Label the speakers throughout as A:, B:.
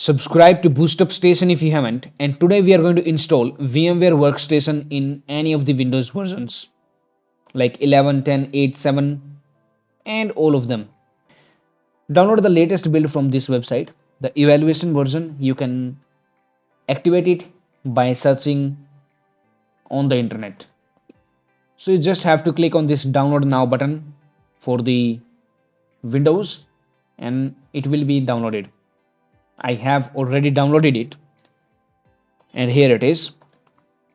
A: Subscribe to BoostUp Station if you haven't, and today we are going to install VMware Workstation in any of the Windows versions like 11, 10, 8, 7 and all of them. Download the latest build from this website. The evaluation version you can activate it by searching on the internet. So you just have to click on this download now button for the Windows and it will be downloaded. I have already downloaded it and here it is.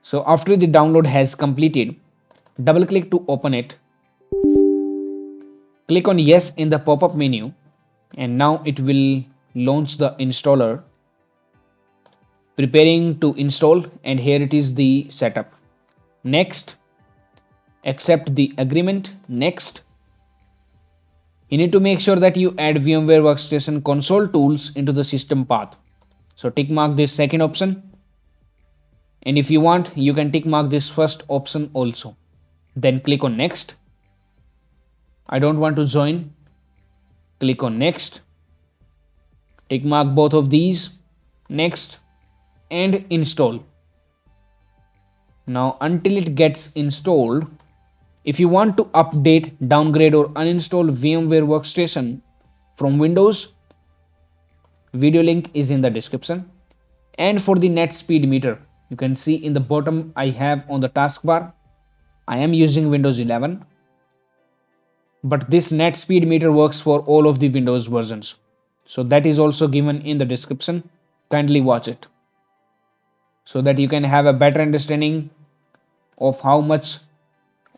A: So after the download has completed, double click to open it. Click on yes in the pop-up menu and now it will launch the installer. Preparing to install and here it is the setup. Next, accept the agreement. Next, you need to make sure that you add VMware Workstation console tools into the system path. So tick mark this second option. And if you want, you can tick mark this first option also. Then click on next. I don't want to join. Click on next. Tick mark both of these. Next and install. Now until it gets installed, if you want to update, downgrade or uninstall VMware Workstation from Windows, video link is in the description. And for the net speed meter, you can see in the bottom I have on the taskbar, I am using Windows 11. But this net speed meter works for all of the Windows versions. So that is also given in the description. Kindly watch it so that you can have a better understanding of how much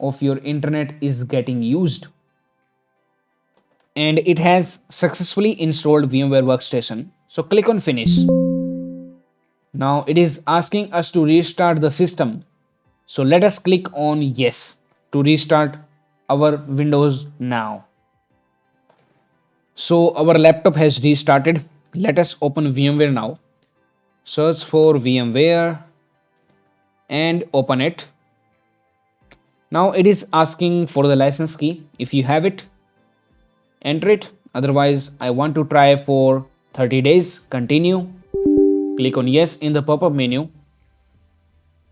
A: of your internet is getting used. And it has successfully installed VMware Workstation. So click on finish. Now it is asking us to restart the system. So let us click on yes to restart our Windows now. So our laptop has restarted. Let us open VMware now. Search for VMware and open it. Now it is asking for the license key. If you have it, enter it. Otherwise, I want to try for 30 days. Continue. Click on yes in the pop-up menu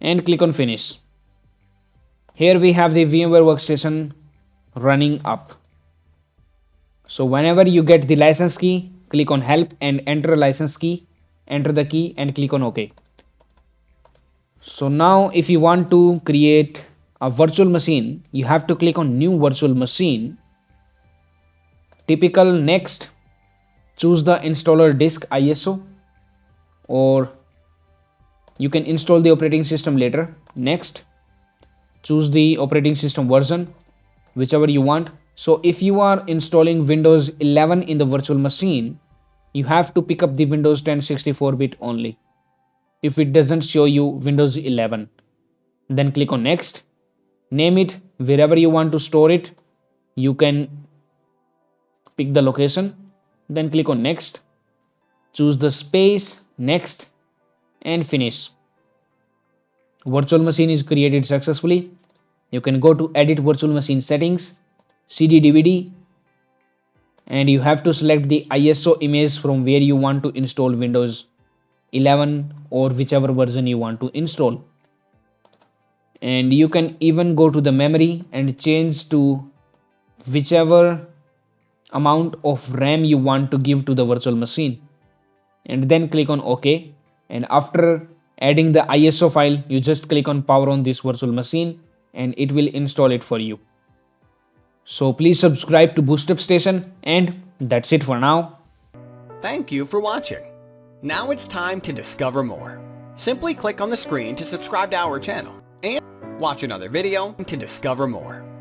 A: and click on finish. Here we have the VMware Workstation running up. So whenever you get the license key, click on help and enter a license key. Enter the key and click on OK. So now if you want to create a virtual machine, you have to click on new virtual machine. Typical next, choose the installer disk ISO, or you can install the operating system later. Next, choose the operating system version, whichever you want. So if you are installing Windows 11 in the virtual machine, you have to pick up the Windows 10 64-bit only. If it doesn't show you Windows 11, then click on next. Name it wherever you want to store it. You can pick the location, then click on next. Choose the space, next and finish. Virtual machine is created successfully. You can go to edit virtual machine settings, CD DVD, and you have to select the ISO image from where you want to install Windows 11 or whichever version you want to install. And you can even go to the memory and change to whichever amount of RAM you want to give to the virtual machine, and then click on OK. And after adding the ISO file, you just click on power on this virtual machine and it will install it for you. So please subscribe to BoostUp Station, and that's it for now.
B: Thank you for watching. Now it's time to discover more. Simply click on the screen to subscribe to our channel and watch another video to discover more.